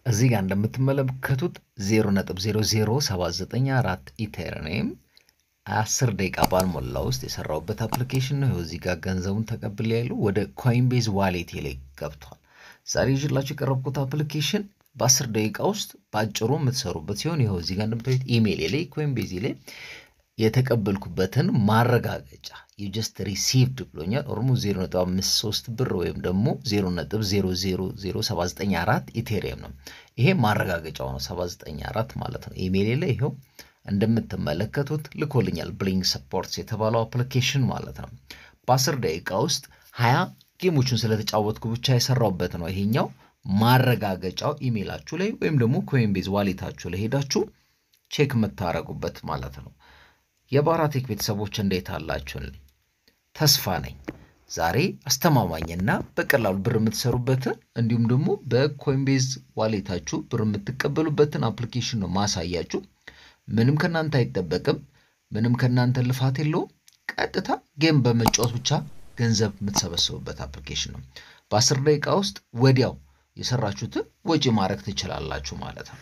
እዚህ ጋር እንደምትመለከቱት 0.00794 ኢተርኔም 10 ደቂቃ ባልሞላ ውስጥ የሰራውበት አፕሊኬሽን ነው። እዚህ ጋር ገንዘቡን ተቀብያለሁ ወደ ኮይንቤዝ ዋሌት ላይ ገብቷል። ዛሬ ይዤላችሁ የቀረብኩት አፕሊኬሽን በ10 ደቂቃ ውስጥ ባጭሩ የምትሰሩበት ሲሆን ይሄው እዚህ ጋር እንደምታዩት ኢሜል ላይ ኮይንቤዝ ላይ የተቀበልኩበትን ማረጋገጫ you just received ብሎኛል። ኦልሞስት 0.53 ብር ወይም ደግሞ 0.000794 ኢቴሪየም ነው። ይሄ ማረጋገጫው ነው 794 ማለት ነው። ኢሜል ላይ ይሄው እንደምትመለከቱት ልኮልኛል። ብሊንግ ሰፖርትስ የተባለው አፕሊኬሽን ማለት ነው። በ10 ደቂቃ ውስጥ 20 ጌሞችን ስለተጫወትኩ ብቻ የሰራውበት ነው። ይሄኛው ማረጋገጫው ኢሜላችሁ ላይ ወይም ደግሞ ኮይንቤዝ ዋሌታችሁ ላይ ሄዳችሁ ቼክ መታረጉበት ማለት ነው። የባራቴክ ቤተሰቦች እንዴት አላችሁልኝ? ተስፋ ነኝ ዛሬ አስተማማኝና በቀላሉ ብር የምትሰሩበት እንዲሁም ደግሞ በኮይንቤዝ ዋሌታችሁ ብር የምትቀበሉበትን አፕሊኬሽን ነው ማሳያችሁ። ምንም ከናንተ አይጠበቅም፣ ምንም ከናንተ ልፋት የለውም። ቀጥታ ጌም በመጫወት ብቻ ገንዘብ የምትሰበስቡበት አፕሊኬሽን ነው። በ10 ደቂቃ ውስጥ ወዲያው የሰራችሁትን ወጪ ማድረግ ትችላላችሁ ማለት ነው።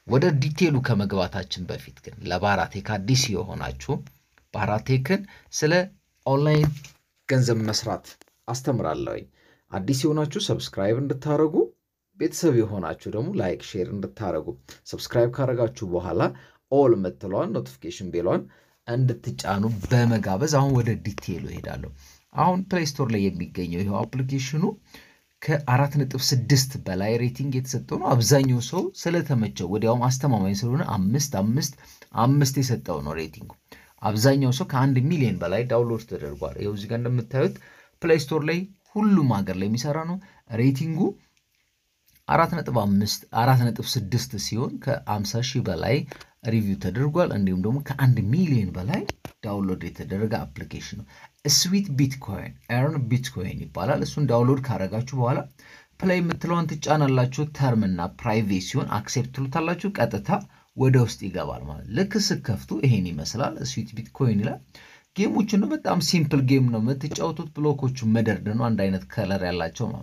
ወደ ዲቴሉ ከመግባታችን በፊት ግን ለባራቴክ አዲስ የሆናችሁ ባራቴክን ስለ ኦንላይን ገንዘብ መስራት አስተምራለሁ። አዲስ የሆናችሁ ሰብስክራይብ እንድታረጉ፣ ቤተሰብ የሆናችሁ ደግሞ ላይክ ሼር እንድታረጉ፣ ሰብስክራይብ ካረጋችሁ በኋላ ኦል መጥተሏን ኖቲፊኬሽን ቤሏን እንድትጫኑ በመጋበዝ አሁን ወደ ዲቴሉ ሄዳለሁ። አሁን ፕሌይ ስቶር ላይ የሚገኘው ይሄው አፕሊኬሽኑ ከ4.6 በላይ ሬቲንግ የተሰጠው ነው። አብዛኛው ሰው ስለተመቸው ወዲያውም አስተማማኝ ስለሆነ 5 የሰጠው ነው ሬቲንጉ። አብዛኛው ሰው ከ1 ሚሊዮን በላይ ዳውንሎድ ተደርጓል። ይሄው እዚህ ጋር እንደምታዩት ፕሌይ ስቶር ላይ ሁሉም ሀገር ላይ የሚሰራ ነው። ሬቲንጉ 4.6 ሲሆን ከ50,000 በላይ ሪቪው ተደርጓል። እንዲሁም ደግሞ ከ1 ሚሊዮን በላይ ዳውንሎድ የተደረገ አፕሊኬሽን ነው። ስዊት ቢትኮይን ኤርን ቢትኮይን ይባላል። እሱን ዳውንሎድ ካረጋችሁ በኋላ ፕሌይ የምትለውን ትጫናላችሁ። ተርም እና ፕራይቬሲውን አክሴፕት ትሉታላችሁ። ቀጥታ ወደ ውስጥ ይገባል ማለት ልክ ስከፍቱ ይሄን ይመስላል። ስዊት ቢትኮይን ይላል። ጌሞቹ ነው በጣም ሲምፕል ጌም ነው የምትጫወቱት። ብሎኮቹ መደርደር ነው፣ አንድ አይነት ከለር ያላቸው ነው።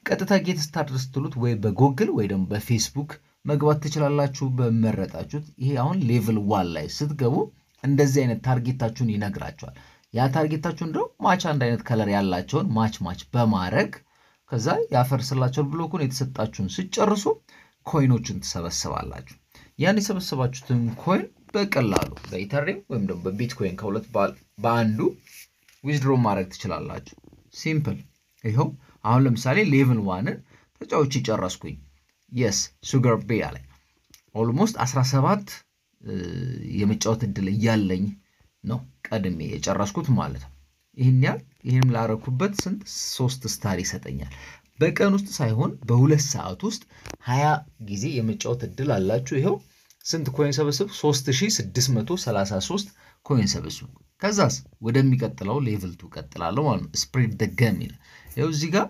ቀጥታ ጌት ስታርት ስትሉት ወይ በጎግል ወይ ደግሞ በፌስቡክ መግባት ትችላላችሁ በመረጣችሁት። ይሄ አሁን ሌቭል 1 ላይ ስትገቡ እንደዚህ አይነት ታርጌታችሁን ይነግራችኋል። ያ ታርጌታችሁ እንደው ማች አንድ አይነት ከለር ያላቸውን ማች በማድረግ ከዛ ያፈርስላችሁ ብሎኩን የተሰጣችሁን ሲጨርሱ ኮይኖችን ትሰበስባላችሁ። ያን የሰበሰባችሁትን ኮይን በቀላሉ በኢተሪየም ወይም ደግሞ በቢትኮይን ከሁለት በአንዱ ዊዝድሮ ማድረግ ትችላላችሁ። ሲምፕል። ይሄው አሁን ለምሳሌ ሌቭል 1ን ተጫውቼ ጨረስኩኝ። yes sugar bay አለ ኦልሞስት 17 የመጫወት እድል እያለኝ ነው ቀድሜ የጨረስኩት ማለት ነው። ይሄንም ላረኩበት ስንት 3 ስታር ይሰጠኛል። በቀን ውስጥ ሳይሆን በ2 ሰዓት ውስጥ 20 ጊዜ የመጫወት እድል አላችሁ። ይሄው ስንት ኮይን ሰበስብ 3633 ኮይን ሰበስብ። ከዛስ ወደሚቀጥለው ሌቭል 2 ቀጥላለሁ ማለት ነው። ስፕሪድ ደ ገም ይላል። ይሄው እዚህ ጋር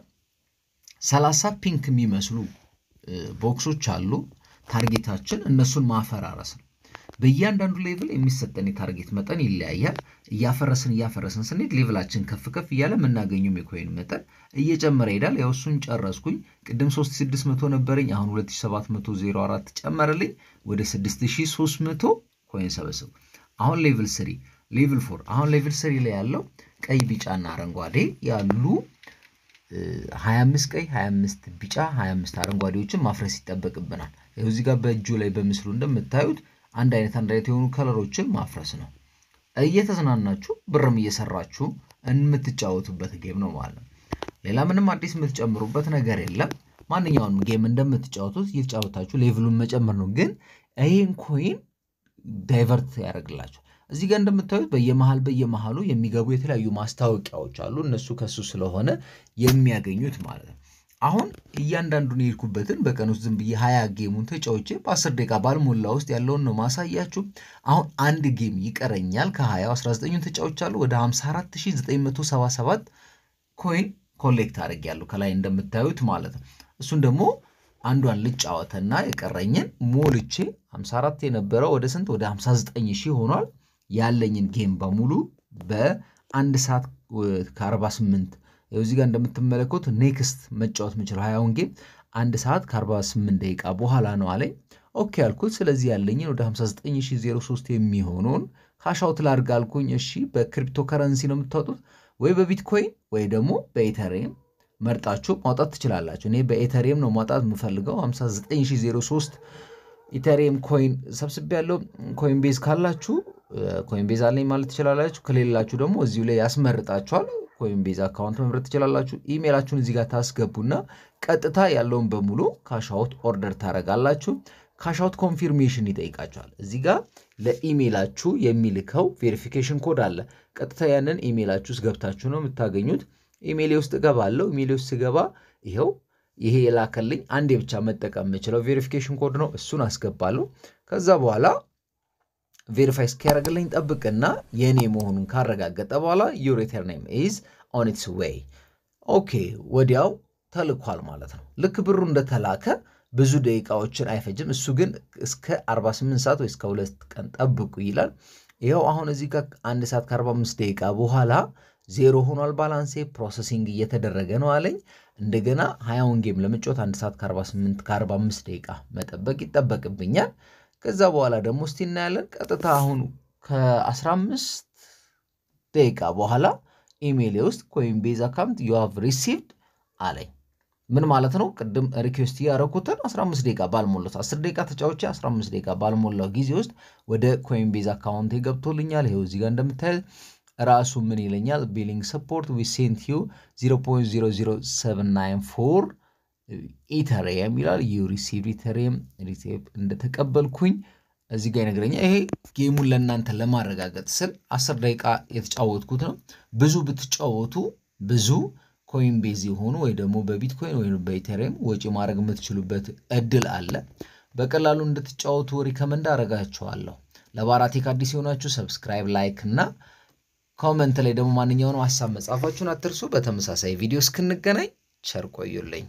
30 ፒንክ የሚመስሉ ቦክሶች አሉ። ታርጌታችን እነሱን ማፈራረስ ነው። በእያንዳንዱ ሌቭል የሚሰጠን የታርጌት መጠን ይለያያል። እያፈረስን ስንሄድ ሌቭላችን ከፍ እያለ የምናገኘው የኮይን መጠን እየጨመረ ይሄዳል። ያው እሱን ጨረስኩኝ። ቅድም 3600 ነበረኝ፣ አሁን 2704 ጨመረልኝ፣ ወደ 6300 ኮይን ሰበሰብ። አሁን ሌቭል 3 ሌቭል 4 አሁን ሌቭል 3 ላይ ያለው ቀይ ቢጫና አረንጓዴ ያሉ 25 ቀይ 25 ቢጫ 25 አረንጓዴዎችን ማፍረስ ይጠበቅብናል። ይሄው እዚህ ጋር በእጁ ላይ በምስሉ እንደምታዩት አንድ አይነት የሆኑ ከለሮችን ማፍረስ ነው። እየተዝናናችሁ ብርም እየሰራችሁ የምትጫወቱበት ጌም ነው ማለት ነው። ሌላ ምንም አዲስ የምትጨምሩበት ነገር የለም። ማንኛውንም ጌም እንደምትጫወቱት እየተጫወታችሁ ሌቭሉን መጨመር ነው። ግን ይሄን ኮይን ዳይቨርት ያደርግላችሁ። እዚህ ጋር እንደምታዩት በየመሃሉ የሚገቡ የተለያዩ ማስታወቂያዎች አሉ። እነሱ ከሱ ስለሆነ የሚያገኙት ማለት ነው። አሁን እያንዳንዱን የልኩበትን በቀን ውስጥ ዝም ብዬ 20 ጌሙን ተጫውቼ በ10 ደቂቃ ባልሞላ ውስጥ ያለውን ነው ማሳያችሁ። አሁን አንድ ጌም ይቀረኛል። ከ20 19ን ተጫውቻለሁ። ወደ 54977 ኮይን ኮሌክት አድርጌያለሁ ከላይ እንደምታዩት ማለት ነው። እሱን ደግሞ አንዷን ልጫወተና የቀረኝን ሞልቼ 54 የነበረው ወደ ስንት ወደ 59000 ሆኗል። ያለኝን ጌም በሙሉ በ1 ሰዓት ከ48 እዚህ ጋር እንደምትመለከቱት ኔክስት መጫወት የምችለው 20ውን ጌም 1 ሰዓት ከ48 ደቂቃ በኋላ ነው አለኝ። ኦኬ አልኩት። ስለዚህ ያለኝን ወደ 59003 የሚሆነውን ካሻውት ላድርግ አልኩኝ። እሺ በክሪፕቶ ከረንሲ ነው የምታወጡት ወይ በቢትኮይን ወይ ደግሞ በኢተሪየም መርጣችሁ ማውጣት ትችላላችሁ። እኔ በኢተሪየም ነው ማውጣት የምፈልገው 59003 ኢተሪየም ኮይን ሰብስቤያለሁ። ኮይን ቤዝ ካላችሁ ኮይን ቤዝ አለኝ ማለት ትችላላችሁ። ከሌላችሁ ደግሞ እዚሁ ላይ ያስመርጣችኋል። ኮይን ቤዝ አካውንት መምረጥ ትችላላችሁ። ኢሜይላችሁን እዚህ ጋር ታስገቡና ቀጥታ ያለውን በሙሉ ካሻውት ኦርደር ታረጋላችሁ። ካሻውት ኮንፊርሜሽን ይጠይቃችኋል። እዚህ ጋር ለኢሜይላችሁ የሚልከው ቬሪፊኬሽን ኮድ አለ። ቀጥታ ያንን ኢሜይላችሁ ውስጥ ገብታችሁ ነው የምታገኙት። ኢሜይሌ ውስጥ ገባለሁ። ኢሜይሌ ውስጥ ስገባ ይሄው ይሄ የላከልኝ አንዴ ብቻ መጠቀም የምችለው ቬሪፊኬሽን ኮድ ነው። እሱን አስገባለሁ። ከዛ በኋላ ቬሪፋይ እስኪያደርግልኝ ጠብቅና የኔ መሆኑን ካረጋገጠ በኋላ your return name is on its way ኦኬ ወዲያው ተልኳል ማለት ነው። ልክ ብሩ እንደተላከ ብዙ ደቂቃዎችን አይፈጅም። እሱ ግን እስከ 48 ሰዓት ወይ እስከ 2 ቀን ጠብቁ ይላል። ይሄው አሁን እዚህ ጋር 1 ሰዓት ከ45 ደቂቃ በኋላ ዜሮ ሆኗል ባላንሴ። ፕሮሰሲንግ እየተደረገ ነው አለኝ። እንደገና 20ውን ጌም ለመጫወት 1 ሰዓት ከ45 ደቂቃ መጠበቅ ይጠበቅብኛል። ከዛ በኋላ ደግሞ እስቲ እናያለን። ቀጥታ አሁን ከ15 ደቂቃ በኋላ ኢሜይሌ ውስጥ ኮይንቤዝ አካውንት you have received አለኝ። ምን ማለት ነው? ቅድም ሪኩዌስት ያደረኩትን 15 ደቂቃ ባልሞላው 10 ደቂቃ ተጫውቼ 15 ደቂቃ ባልሞላው ጊዜ ውስጥ ወደ ኮይንቤዝ አካውንት ገብቶልኛል። ይሄው እዚህ ጋር እንደምታዩት ራሱ ምን ይለኛል? ቢሊንግ ሰፖርት we sent you 0.00794 ኢተሪየም ይላል። you received ኢተሪየም ሪሲቭ እንደተቀበልኩኝ እዚህ ጋር ይነግረኛል። ይሄ ጌሙን ለእናንተ ለማረጋገጥ ስል 10 ደቂቃ የተጫወትኩት ነው። ብዙ ብትጫወቱ ብዙ ኮይንቤዝ የሆኑ ወይ ደግሞ በቢትኮይን ወይ በኢተሪየም ወጪ ማድረግ የምትችሉበት እድል አለ። በቀላሉ እንድትጫወቱ ሪከመንድ አደርጋችኋለሁ። ለባራቴክ አዲስ የሆናችሁ ሰብስክራይብ፣ ላይክ እና ኮሜንት ላይ ደግሞ ማንኛውንም ሐሳብ መጻፋችሁን አትርሱ። በተመሳሳይ ቪዲዮ እስክንገናኝ ቸር ቆዩልኝ።